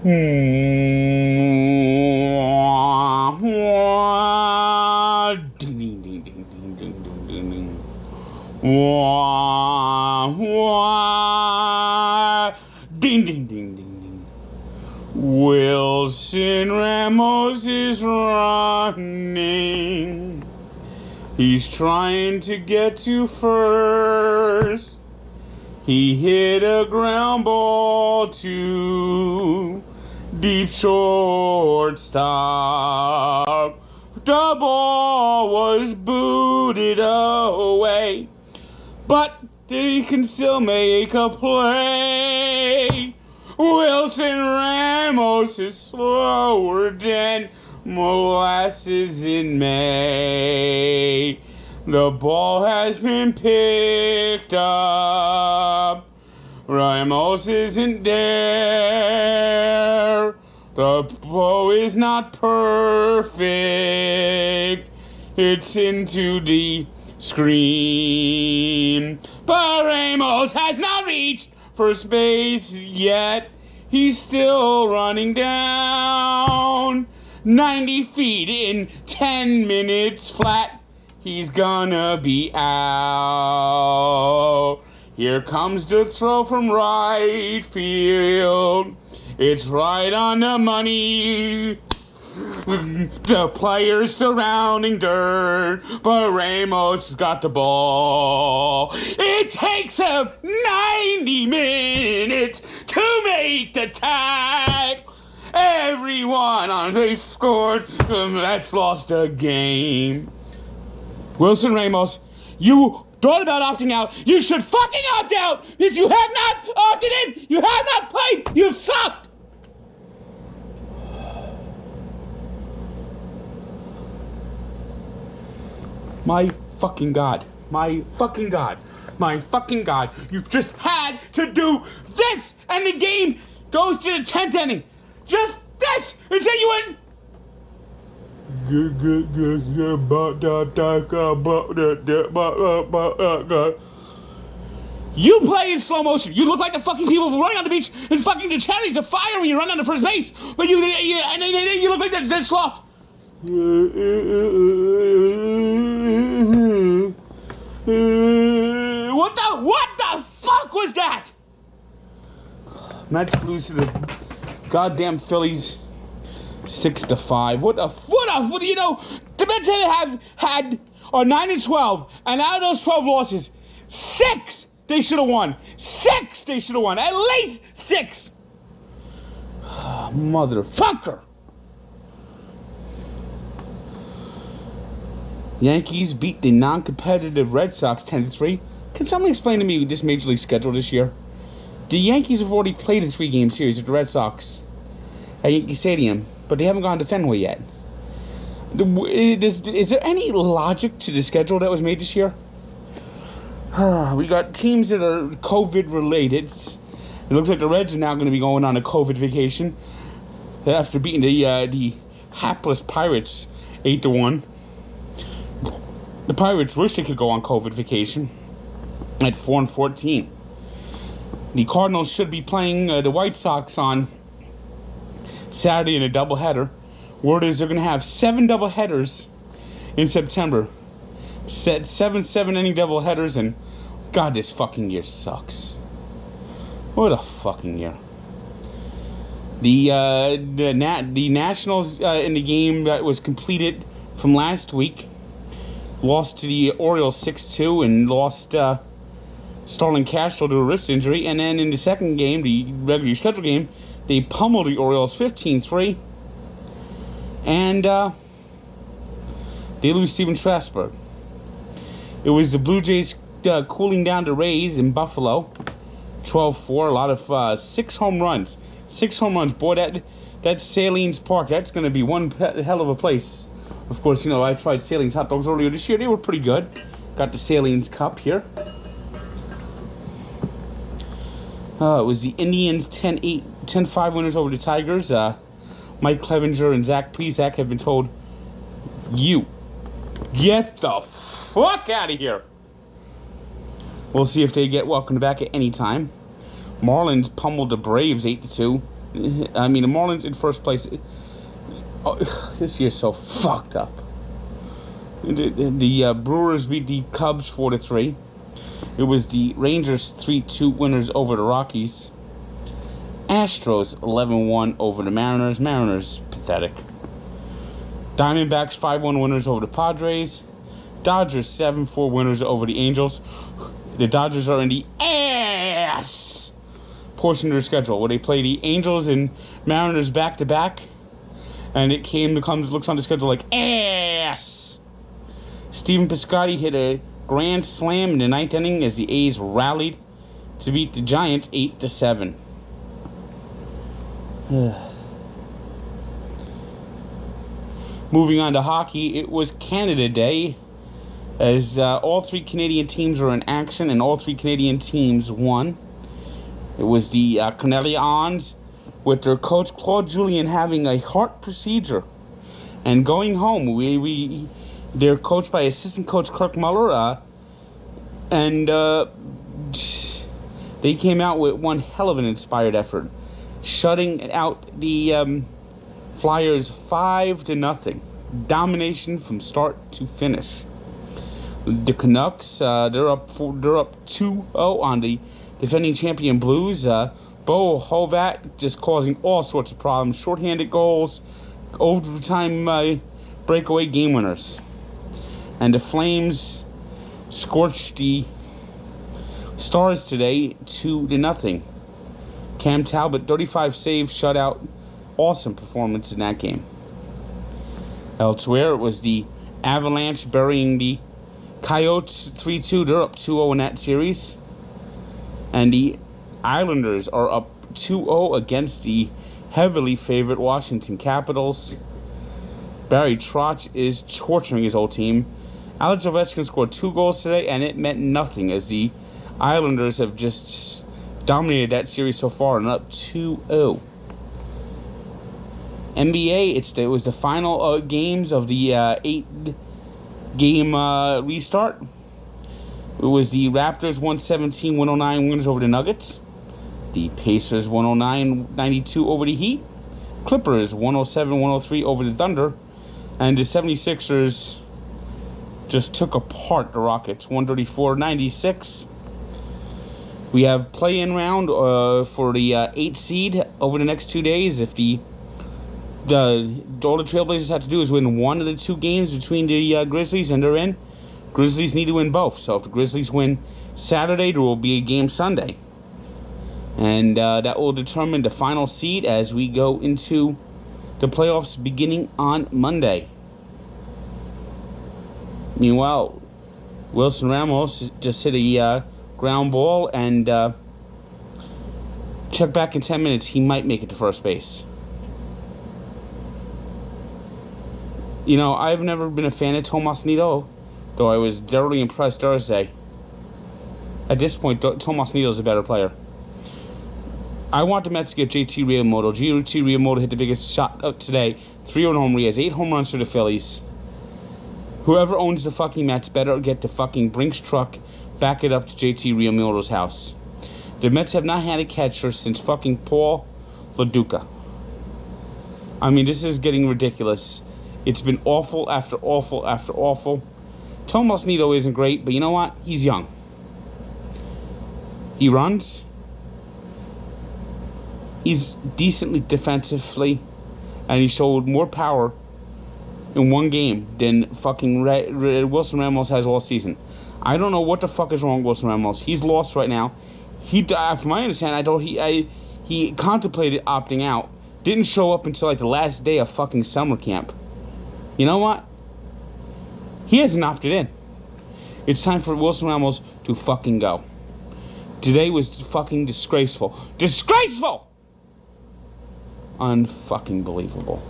Ding, ding, ding, ding, ding, ding, ding, ding, ding. Ding, ding, ding, ding, ding. Wilson Ramos is running. He's trying to get to first. He hit a ground ball to deep shortstop. The ball was booted away, but he can still make a play. Wilson Ramos is slower than molasses in May. The ball has been picked up. Ramos isn't there. The ball is not perfect. It's into the screen. But Ramos has not reached first base yet. He's still running down 90 feet in 10 minutes flat. He's gonna be out. Here comes the throw from right field. It's right on the money. The players surrounding dirt, but Ramos got the ball. It takes him 90 minutes to make the tag. Everyone on base scored. That's lost the game. Wilson Ramos, you thought about opting out. You should fucking opt out because you have not opted in. You have not played. You've sucked. My fucking God. My fucking God. My fucking God. You just had to do this, and the game goes to the 10th inning. Just this, and say you went. You play in slow motion. You look like the fucking people running on the beach and fucking the chariots of fire when you run on the first base. But you look like that sloth. What the fuck was that? Mets lose to the goddamn Phillies 6-5. You know, the Mets have had 9-12, and out of those 12 losses, 6 they should have won. 6 they should have won. At least 6. Motherfucker. Yankees beat the non-competitive Red Sox 10-3. Can someone explain to me this Major League schedule this year? The Yankees have already played a 3-game series with the Red Sox at Yankee Stadium, but they haven't gone to Fenway yet. Is there any logic to the schedule that was made this year? We got teams that are COVID-related. It looks like the Reds are now going to be going on a COVID vacation after beating the hapless Pirates 8-1. The Pirates wish they could go on COVID vacation at 4-14. The Cardinals should be playing the White Sox on Saturday in a doubleheader. Word is they're going to have 7 doubleheaders in September. 7 7-inning doubleheaders, and God, this fucking year sucks. What a fucking year. The Nationals in the game that was completed from last week lost to the Orioles 6-2 and lost Starlin Castro to a wrist injury. And then in the second game, the regular schedule game, they pummeled the Orioles 15-3. And they lose Steven Strasburg. It was the Blue Jays cooling down the Rays in Buffalo. 12-4, a lot of 6 home runs. 6 home runs. Boy, that Salines Park, that's going to be one hell of a place. Of course, you know, I tried Salines hot dogs earlier this year. They were pretty good. Got the Salines Cup here. It was the Indians 10-5 winners over the Tigers. Mike Clevenger and Zach Plesac have been told, you get the fuck out of here. We'll see if they get welcomed back at any time. Marlins pummeled the Braves 8-2. I mean, the Marlins in first place. Oh, this year's so fucked up. The Brewers beat the Cubs 4-3. It was the Rangers 3-2 winners over the Rockies. Astros 11-1 over the Mariners. Mariners pathetic. Diamondbacks 5-1 winners over the Padres. Dodgers 7-4 winners over the Angels. The Dodgers are in the ass portion of their schedule, where they play the Angels and Mariners back to back, and it looks on the schedule like ass. Stephen Piscotty hit a grand slam in the ninth inning as the A's rallied to beat the Giants 8-7. Moving on to hockey, it was Canada Day, as all three Canadian teams were in action, and all three Canadian teams won. It was the Canadiens, with their coach Claude Julien having a heart procedure and going home. They're coached by assistant coach Kirk Muller, and they came out with one hell of an inspired effort, shutting out the Flyers 5-0. Domination from start to finish. The Canucks, they're up 2-0 on the defending champion Blues. Bo Horvat just causing all sorts of problems. Shorthanded goals, overtime breakaway game winners. And the Flames scorched the Stars today 2-0. Cam Talbot, 35 saves, shutout. Awesome performance in that game. Elsewhere, it was the Avalanche burying the Coyotes 3-2. They're up 2-0 in that series. And the Islanders are up 2-0 against the heavily favored Washington Capitals. Barry Trotz is torturing his old team. Alex Ovechkin scored 2 goals today, and it meant nothing as the Islanders have just dominated that series so far and up 2-0. NBA, it was the final games of the 8-game restart. It was the Raptors 117-109 winners over the Nuggets. The Pacers 109-92 over the Heat. Clippers 107-103 over the Thunder. And the 76ers just took apart the Rockets 134-96. We have play-in round for the 8th seed over the next 2 days. If all the Trailblazers have to do is win one of the 2 games between the Grizzlies, and they're in. Grizzlies need to win both. So if the Grizzlies win Saturday, there will be a game Sunday. And that will determine the final seed as we go into the playoffs beginning on Monday. Meanwhile, Wilson Ramos just hit a ground ball, and check back in 10 minutes. He might make it to first base. You know, I've never been a fan of Tomas Nido, though I was thoroughly impressed Thursday. At this point, Tomas Nido is a better player. I want the Mets to get JT Realmuto. JT Realmuto hit the biggest shot of today. 3-0 homer. He has 8 home runs for the Phillies. Whoever owns the fucking Mets better get the fucking Brinks truck, back it up to JT Realmuto's house. The Mets have not had a catcher since fucking Paul LaDuca. I mean, this is getting ridiculous. It's been awful after awful after awful. Tomas Nido isn't great, but you know what? He's young. He runs. He's decently defensively, and he showed more power in one game than fucking Wilson Ramos has all season. I don't know what the fuck is wrong with Wilson Ramos. He's lost right now. From my understanding, he contemplated opting out. Didn't show up until like the last day of fucking summer camp. You know what? He hasn't opted in. It's time for Wilson Ramos to fucking go. Today was fucking disgraceful. Disgraceful! Unfucking believable.